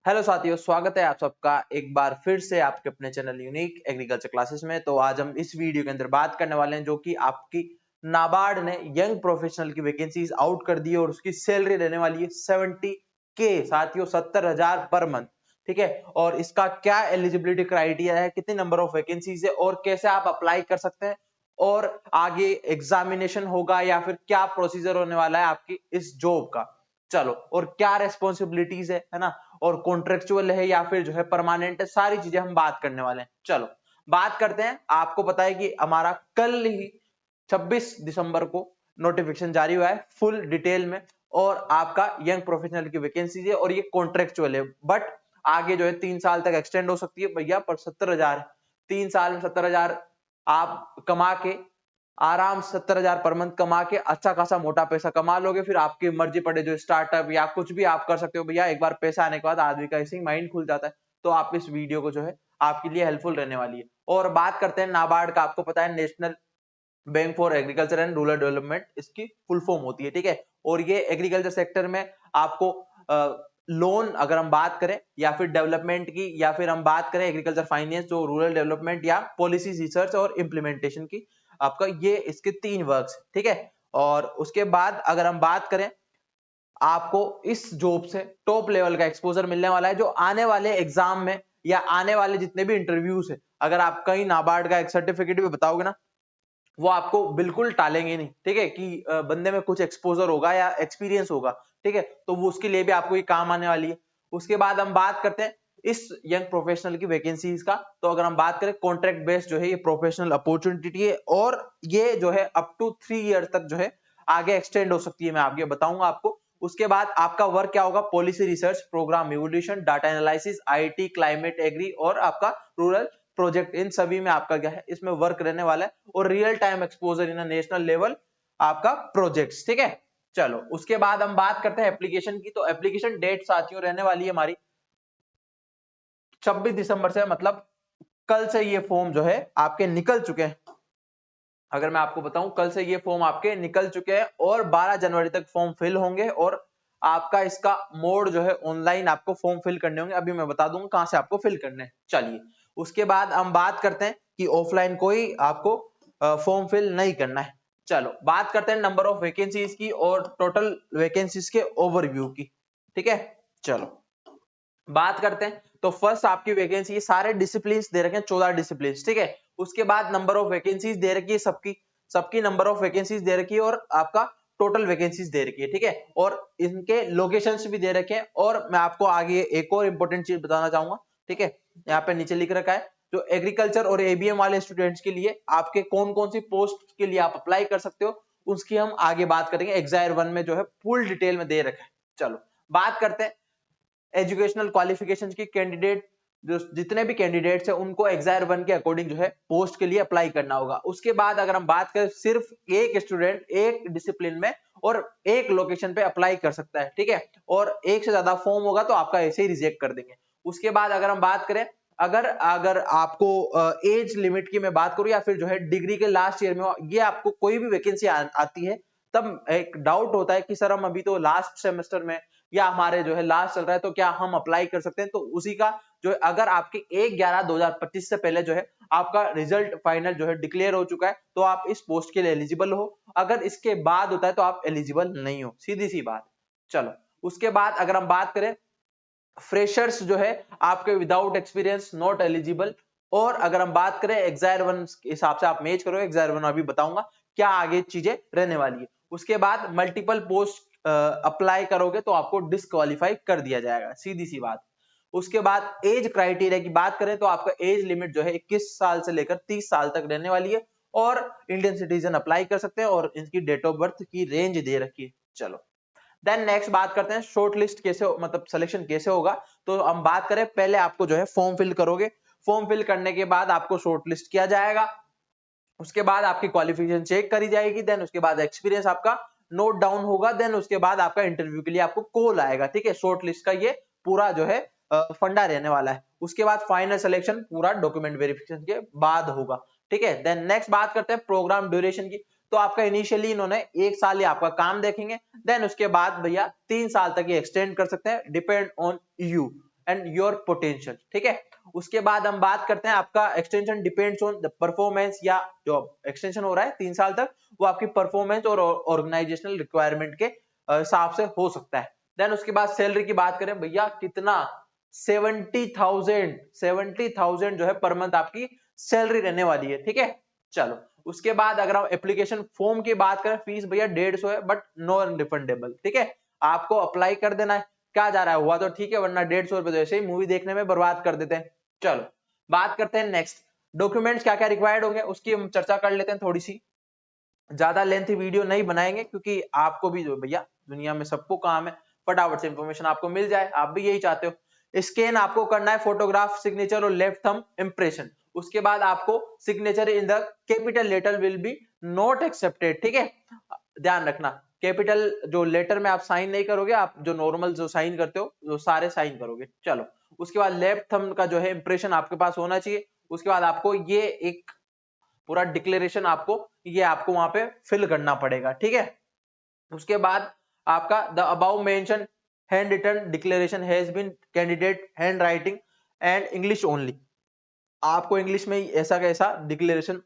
Hello साथियों, स्वागत है आप सबका एक बार फिर से आपके अपने चैनल यूनिक एग्रीकल्चर क्लासेस में। तो आज हम इस वीडियो के अंदर बात करने वाले हैं जो कि आपकी नाबार्ड ने यंग प्रोफेशनल की वैकेंसीज आउट कर दी है और उसकी सैलरी रहने वाली है 70K साथियों, 70,000 पर मंथ। ठीक है, और इसका क्या एलिजिबिलिटी क्राइटेरिया है, कितने नंबर ऑफ वैकेंसीज है और कैसे आप अप्लाई कर सकते हैं और आगे एग्जामिनेशन होगा या फिर क्या प्रोसीजर होने वाला है आपकी इस जॉब का। चलो, और क्या रेस्पॉन्सिबिलिटीज है ना, और कॉन्ट्रेक्चुअल है या फिर जो है परमानेंट है, सारी चीजें हम बात करने वाले हैं। चलो बात करते हैं। आपको पता है कि हमारा कल ही 26 दिसंबर को नोटिफिकेशन जारी हुआ है फुल डिटेल में, और आपका यंग प्रोफेशनल की वैकेंसी है और ये कॉन्ट्रेक्चुअल है, बट आगे जो है 3 साल तक एक्सटेंड हो सकती है भैया। पर 70,000, 3 साल में 70,000 आप कमा के आराम 70,000 पर मंथ कमा के अच्छा खासा मोटा पैसा कमा लोगे। फिर आपकी मर्जी पड़े जो स्टार्टअप या कुछ भी आप कर सकते हो भैया। एक बार पैसा आने के बाद आदमी का ऐसे ही माइंड खुल जाता है। तो आप इस वीडियो को जो है आपके लिए हेल्पफुल रहने वाली है। और बात करते हैं नाबार्ड का। आपको पता है national bank for agriculture and rural development इसकी फुल फॉर्म होती है। ठीक है, और ये एग्रीकल्चर सेक्टर में आपको लोन अगर हम बात करें या फिर डेवलपमेंट की, या फिर हम बात करें एग्रीकल्चर फाइनेंस जो रूरल डेवलपमेंट या पॉलिसी रिसर्च और इंप्लीमेंटेशन की, आपका ये इसके 3 वर्क्स। ठीक है, और उसके बाद अगर हम बात करें, आपको इस जॉब से टॉप लेवल का एक्सपोजर मिलने वाला है जो आने वाले एग्जाम में या आने वाले जितने भी इंटरव्यूज है, अगर आप कहीं नाबार्ड का एक सर्टिफिकेट भी बताओगे ना, वो आपको बिल्कुल टालेंगे नहीं। ठीक है, कि बंदे में कुछ एक्सपोजर होगा या एक्सपीरियंस होगा। ठीक है, तो वो उसके लिए भी आपको ये काम आने वाली है। उसके बाद हम बात करते हैं इस यंग प्रोफेशनल की वैकेंसीज का। तो अगर हम बात करें कॉन्ट्रैक्ट बेस्ड जो है ये प्रोफेशनल अपॉर्चुनिटी है, और ये जो है अप टू 3 ईयर तक जो है आगे एक्सटेंड हो सकती है, मैं आगे बताऊंगा आपको। उसके बाद आपका वर्क क्या होगा, policy research, program evolution, data analysis, IT, climate, agri और आपका रूरल प्रोजेक्ट, इन सभी में आपका क्या है इसमें वर्क रहने वाला है। और real time exposure in national level आपका प्रोजेक्ट्स। ठीक है, चलो उसके बाद हम बात करते हैं एप्लीकेशन की। तो एप्लीकेशन डेट साथियों रहने वाली है हमारी 26 दिसंबर से, मतलब कल से ये फॉर्म जो है आपके निकल चुके हैं। अगर मैं आपको बताऊं, कल से ये फॉर्म आपके निकल चुके हैं और 12 जनवरी तक फॉर्म फिल होंगे। और आपका इसका मोड जो है ऑनलाइन आपको फॉर्म फिल करने होंगे। अभी मैं बता दूंगा कहां से आपको फिल करने हैं। चलिए उसके बाद हम बात करते हैं कि ऑफलाइन कोई आपको फॉर्म फिल नहीं करना है। चलो बात करते हैं नंबर ऑफ वैकेंसीज की और टोटल वैकेंसीज के ओवरव्यू की। ठीक है, चलो बात करते हैं। तो फर्स्ट आपकी वैकेंसी, सारे डिसिप्लिन दे रखे हैं, 14 डिसिप्लिन। ठीक है, उसके बाद नंबर ऑफ वैकेंसीज दे रखी है, सबकी सबकी नंबर ऑफ वैकेंसीज दे रखी है और आपका टोटल वैकेंसीज दे रखी है। ठीक है, और इनके लोकेशंस भी दे रखे हैं। और मैं आपको आगे एक और इंपॉर्टेंट चीज बताना चाहूंगा। ठीक है, यहाँ पे नीचे लिख रखा है जो एग्रीकल्चर और एबीएम वाले स्टूडेंट्स के लिए आपके कौन कौन सी पोस्ट के लिए आप अप्लाई कर सकते हो, उसकी हम आगे बात करेंगे। एग्जायर 1 में जो है फुल डिटेल में दे रखा है। चलो बात करते हैं एजुकेशनल क्वालिफिकेशन की। कैंडिडेट जो जितने भी कैंडिडेट्स हैं उनको एग्जायर 1 के अकॉर्डिंग जो है पोस्ट के लिए अप्लाई करना होगा। उसके बाद अगर हम बात करें, सिर्फ एक स्टूडेंट एक डिसिप्लिन में और एक लोकेशन पे अप्लाई कर सकता है। ठीक है, और एक से ज्यादा फॉर्म होगा तो आपका ऐसे ही रिजेक्ट कर देंगे। उसके बाद अगर हम बात करें, अगर अगर आपको एज लिमिट की मैं बात करूं या फिर जो है डिग्री के लास्ट ईयर में ये आपको कोई भी वैकेंसी आती है, तब एक डाउट होता है कि सर हम अभी तो लास्ट सेमेस्टर में या हमारे जो है लास्ट चल रहा है, तो क्या हम अप्लाई कर सकते हैं। तो उसी का जो है, अगर आपके 1/11/2025 से पहले जो है आपका रिजल्ट फाइनल जो है डिक्लेयर हो चुका है, तो आप इस पोस्ट के लिए एलिजिबल हो। अगर इसके बाद होता है तो आप एलिजिबल नहीं हो, सीधी सी बात। चलो उसके बाद अगर हम बात करें, फ्रेशर्स जो है आपके विदाउट एक्सपीरियंस नॉट एलिजिबल। और अगर हम बात करें एग्जायर 1 के हिसाब से आप मैच करो, एग्जायर 1 अभी बताऊंगा क्या आगे चीजें रहने वाली है। उसके बाद मल्टीपल पोस्ट अप्लाई करोगे तो आपको डिस्क्वालीफाई कर दिया जाएगा, सीधी सी बात। उसके बाद एज क्राइटेरिया की बात करें तो आपका एज लिमिट जो है 21 साल से लेकर 30 साल तक रहने वाली है, और इंडियन सिटीजन अप्लाई कर सकते हैं, और इनकी डेट ऑफ बर्थ की रेंज दे रखी है। चलो देन नेक्स्ट बात करते हैं शॉर्ट लिस्ट कैसे, मतलब सिलेक्शन कैसे होगा। तो हम बात करें, पहले आपको जो है फॉर्म फिल करोगे, फॉर्म फिल करने के बाद आपको शॉर्ट लिस्ट किया जाएगा। उसके बाद आपकी क्वालिफिकेशन चेक करी जाएगी, देन उसके बाद एक्सपीरियंस आपका नोट डाउन होगा, देन उसके बाद आपका इंटरव्यू के लिए आपको कॉल आएगा। ठीक है, शॉर्ट लिस्ट का ये पूरा जो है फंडा रहने वाला है। उसके बाद फाइनल सिलेक्शन पूरा डॉक्यूमेंट वेरिफिकेशन के बाद होगा। ठीक है, देन नेक्स्ट बात करते हैं प्रोग्राम ड्यूरेशन की। तो आपका इनिशियली इन्होंने 1 साल ही आपका काम देखेंगे, देन उसके बाद भैया 3 साल तक ये एक्सटेंड कर सकते हैं, depend on you. And your potential, ठीक है। उसके बाद हम बात करते हैं आपका extension depends on the performance, या जो एक्सटेंशन हो रहा है 3 साल तक वो आपकी परफॉर्मेंस और ऑर्गेनाइजेशनल रिक्वायरमेंट के हिसाब से हो सकता है। देन उसके बाद सैलरी की बात करें भैया, कितना 70,000 जो है पर मंथ आपकी सैलरी रहने वाली है, ठीक है। चलो उसके बाद अगर हम एप्लीकेशन फॉर्म की बात करें, फीस भैया 150 है बट नो रिफंडेबल, ठीक है। आपको अप्लाई कर देना है, क्या जा रहा है हुआ तो ठीक है, वरना 150 रुपए तो ऐसे ही मूवी देखने में बर्बाद कर देते हैं। चलो बात करते हैं नेक्स्ट डॉक्यूमेंट्स क्या क्या रिक्वायर्ड होंगे, उसकी हम चर्चा कर लेते हैं थोड़ी सी। ज्यादा लेंथी वीडियो नहीं बनाएंगे क्योंकि आपको भी जो भैया दुनिया में सबको काम है फटाफट से इंफॉर्मेशन आपको मिल जाए, आप भी यही चाहते हो। स्कैन आपको करना है फोटोग्राफ, सिग्नेचर और लेफ्ट थंब इंप्रेशन। उसके बाद आपको signature in the capital letter will be not accepted, ठीक है। ध्यान रखना कैपिटल जो लेटर में आप साइन नहीं करोगे, आप जो नॉर्मल जो साइन करते हो वो सारे साइन करोगे। चलो उसके बाद लेफ्ट थंब का जो है इंप्रेशन आपके पास होना चाहिए। उसके बाद आपको ये एक पूरा डिक्लेरेशन आपको वहां पे फिल करना पड़ेगा, ठीक है। उसके बाद आपका the above mention handwritten declaration has been candidate handwriting and English only. आपको इंग्लिश में ऐसा कैसा डिक्लेरेशन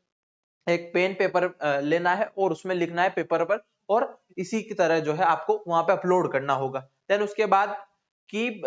एक पेन पेपर लेना है और उसमें लिखना है पेपर पर, और इसी की तरह जो है आपको वहां पे अपलोड करना होगा। देन उसके बाद keep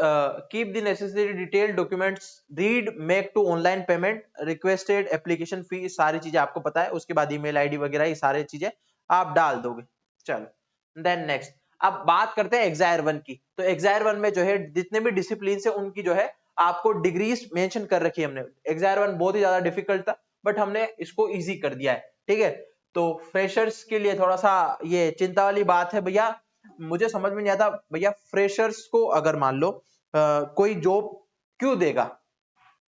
the necessary detail documents, read, make to online payment, requested application fee, सारी चीजें आपको पता है। उसके बाद ईमेल आईडी वगैरह ये सारी चीजें आप डाल दोगे। चलो देन नेक्स्ट अब बात करते हैं एग्जायर 1 की। तो एग्जायर 1 में जो है जितने भी डिसिप्लिन से उनकी जो है आपको डिग्रीज मेंशन कर रखी है हमने। एग्जायर 1 बहुत ही ज्यादा डिफिकल्ट था बट हमने इसको इजी कर दिया है, ठीक है। तो फ्रेशर्स के लिए थोड़ा सा ये चिंता वाली बात है भैया, मुझे समझ में नहीं आता भैया फ्रेशर्स को अगर मान लो कोई जॉब क्यों देगा,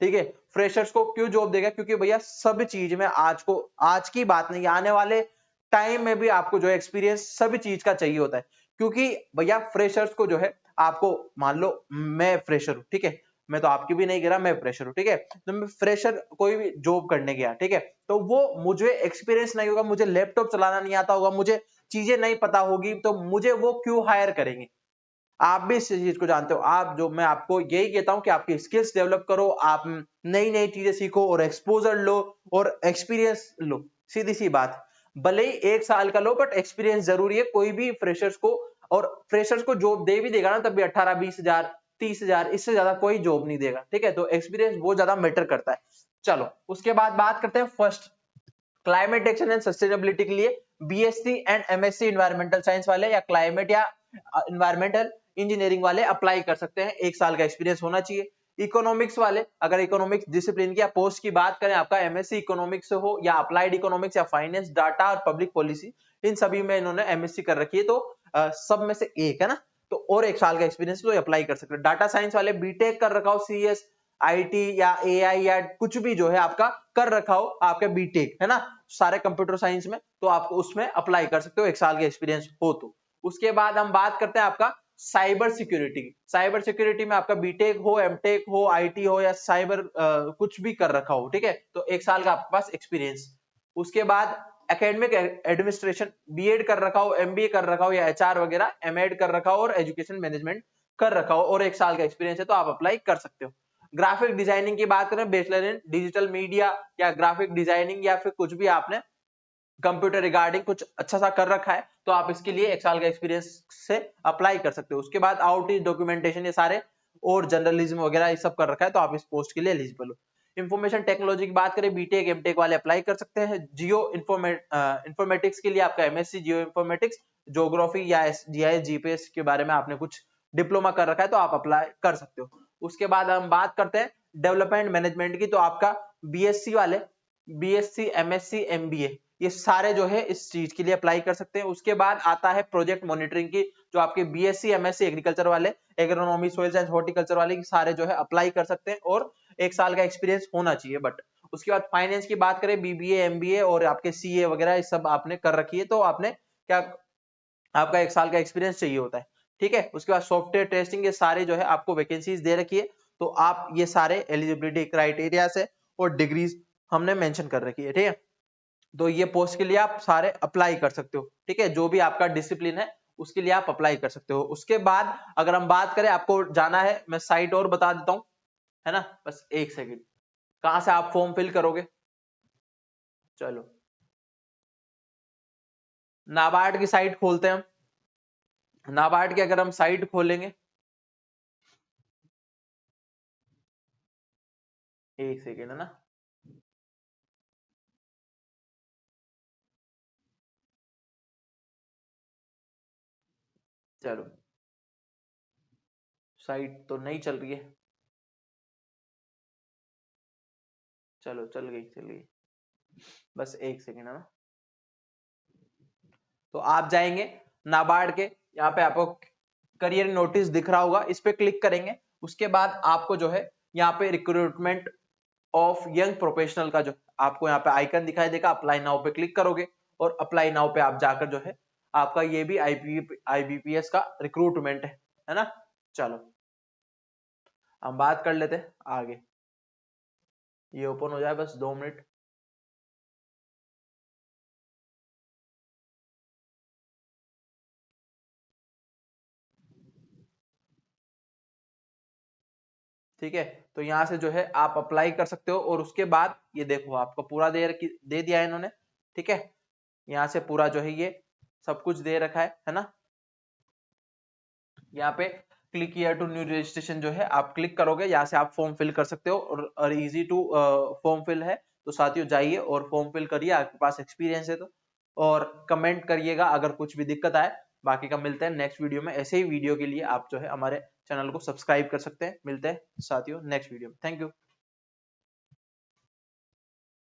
ठीक है। फ्रेशर्स को क्यों जॉब देगा, क्योंकि भैया सब चीज में आज की बात नहीं, आने वाले टाइम में भी आपको जो है एक्सपीरियंस सभी चीज का चाहिए होता है। क्योंकि भैया फ्रेशर्स को जो है आपको मान लो मैं फ्रेशर हूं, ठीक है, मैं तो आपकी भी नहीं कह रहा, मैं फ्रेशर हूं, ठीक है। तो मैं फ्रेशर कोई भी जॉब करने गया, ठीक है, तो वो मुझे एक्सपीरियंस नहीं होगा, मुझे लैपटॉप चलाना नहीं आता होगा, मुझे चीजें नहीं पता होगी, तो मुझे वो क्यों हायर करेंगे। आप भी इस चीज को जानते हो, आप जो मैं आपको यही कहता हूं कि आपकी स्किल्स डेवलप करो, आप नई नई चीजें सीखो और एक्सपोजर लो और एक्सपीरियंस लो, सीधी सी बात। भले ही 1 साल का लो बट एक्सपीरियंस जरूरी है कोई भी फ्रेशर्स को। और फ्रेशर्स को जॉब दे भी देगा ना तब भी 18-20 हजार 30 हजार, इससे ज्यादा कोई जॉब नहीं देगा, ठीक है। तो एक्सपीरियंस बहुत ज्यादा मैटर करता है। चलो उसके बाद बात करते हैं first climate action and sustainability के लिए BSc and MSc environmental science वाले या क्लाइमेट या इन्वायरमेंटल इंजीनियरिंग वाले अप्लाई कर सकते हैं, 1 साल का एक्सपीरियंस होना चाहिए। इकोनॉमिक्स वाले अगर इकोनॉमिक्स डिसिप्लिन की या पोस्ट की बात करें, आपका एमएससी इकोनॉमिक्स से हो या अप्लाइड इकोनॉमिक्स या फाइनेंस डाटा और पब्लिक पॉलिसी, इन सभी में इन्होंने एमएससी कर रखी है, तो सब में से एक है ना, तो और 1 साल का एक्सपीरियंस तो अप्लाई कर सकते हैं। डाटा साइंस वाले बीटेक कर रखा हो, सीएस आईटी या एआई या कुछ भी जो है आपका कर रखा हो, आपका बीटेक है ना सारे कंप्यूटर साइंस में, तो आपको उसमें अप्लाई कर सकते हो 1 साल का एक्सपीरियंस हो तो। उसके बाद हम बात करते हैं आपका साइबर सिक्योरिटी। साइबर सिक्योरिटी में आपका बीटेक हो, एमटेक हो, आईटी हो या साइबर कुछ भी कर रखा हो, ठीक है, तो 1 साल का आपके पास एक्सपीरियंस। उसके बाद एकेडमिक एडमिनिस्ट्रेशन, बीएड कर रखा हो, एमबीए कर रखा हो या एचआर वगैरह, एमएड कर रखा हो और एजुकेशन मैनेजमेंट कर रखा हो और 1 साल का एक्सपीरियंस है तो आप अप्लाई कर सकते हो। ग्राफिक डिजाइनिंग की बात करें, बैचलर इन डिजिटल मीडिया या ग्राफिक डिजाइनिंग या फिर कुछ भी आपने कंप्यूटर रिगार्डिंग कुछ अच्छा सा कर रखा है तो आप इसके लिए 1 साल का एक्सपीरियंस से अप्लाई कर सकते हो। उसके बाद आउटरीच डॉक्यूमेंटेशन ये सारे और जर्नलिज्म वगैरह ये सब कर रखा है तो आप इस पोस्ट के लिए एलिजिबल हो। इंफॉर्मेशन टेक्नोलॉजी की बात करें, बीटेक एमटेक वाले अप्लाई कर सकते हैं। जियो इंफॉर्मेटिक्स के लिए आपका एमएससी जियो इंफॉर्मेटिक्स, ज्योग्राफी या जीआईएस जीपीएस के बारे में आपने कुछ डिप्लोमा कर रखा है तो आप अप्लाई कर सकते हो। उसके बाद हम बात करते हैं डेवलपमेंट मैनेजमेंट की, तो आपका बीएससी वाले बीएससी एमएससी एमबीए ये सारे जो है इस चीज के लिए अप्लाई कर सकते हैं। उसके बाद आता है प्रोजेक्ट मॉनिटरिंग की, जो आपके बीएससी एमएससी एग्रीकल्चर वाले, एग्रोनॉमी सॉइल साइंस हॉर्टिकल्चर वाले सारे जो है अप्लाई कर सकते हैं और 1 साल का एक्सपीरियंस होना चाहिए। बट उसके बाद फाइनेंस की बात करें, बीबीए एमबीए और आपके सीए वगैरह ये सब आपने कर रखी है तो आपने क्या आपका 1 साल का एक्सपीरियंस चाहिए होता है, ठीक है। उसके बाद सॉफ्टवेयर टेस्टिंग ये सारे जो है आपको वैकेंसीज दे रखी है तो आप ये सारे एलिजिबिलिटी क्राइटेरिया से और डिग्रीज हमने मेंशन कर रखी है, ठीक है। तो ये पोस्ट के लिए आप सारे अप्लाई कर सकते हो, ठीक है, जो भी आपका डिसिप्लिन है उसके लिए आप अप्लाई कर सकते हो। उसके बाद अगर हम बात करें, आपको जाना है, मैं साइट और बता देता हूं, है ना, बस एक सेकंड। कहां से आप फॉर्म फिल करोगे, चलो नाबार्ड की साइट खोलते हैं हम। नाबार्ड की अगर हम साइट खोलेंगे, एक सेकेंड, है ना, चलो साइट तो नहीं चल रही है, चलो चल गई, बस एक सेकेंड, है ना। तो आप जाएंगे नाबार्ड के, यहाँ पे आपको करियर नोटिस दिख रहा होगा, इस पे क्लिक करेंगे। उसके बाद आपको जो है यहाँ पे रिक्रूटमेंट ऑफ यंग प्रोफेशनल का जो आपको यहाँ पे आइकन दिखाई देगा, अप्लाई नाउ पे क्लिक करोगे और अप्लाई नाउ पे आप जाकर जो है आपका ये भी आईबीपीएस का रिक्रूटमेंट है ना। चलो हम बात कर लेते हैं आगे, ये ओपन हो जाए बस 2 मिनट। ठीक है, तो यहाँ से जो है आप अप्लाई कर सकते हो और उसके बाद ये देखो आपको पूरा दे दिया है इन्होंने। ठीक है, यहाँ से पूरा जो है ये सब कुछ दे रखा है ना। यहाँ पे click here to new registration जो है आप क्लिक करोगे, यहाँ से आप फॉर्म फिल कर सकते हो और इजी टू फॉर्म फिल है। तो साथियों जाइए और फॉर्म फिल करिए, आपके पास एक्सपीरियंस है तो, और कमेंट करिएगा अगर कुछ भी दिक्कत आए। बाकी का मिलते हैं नेक्स्ट वीडियो में। ऐसे ही वीडियो के लिए आप जो है हमारे चैनल को सब्सक्राइब कर सकते हैं। मिलते हैं साथियों नेक्स्ट वीडियो में, थैंक यू।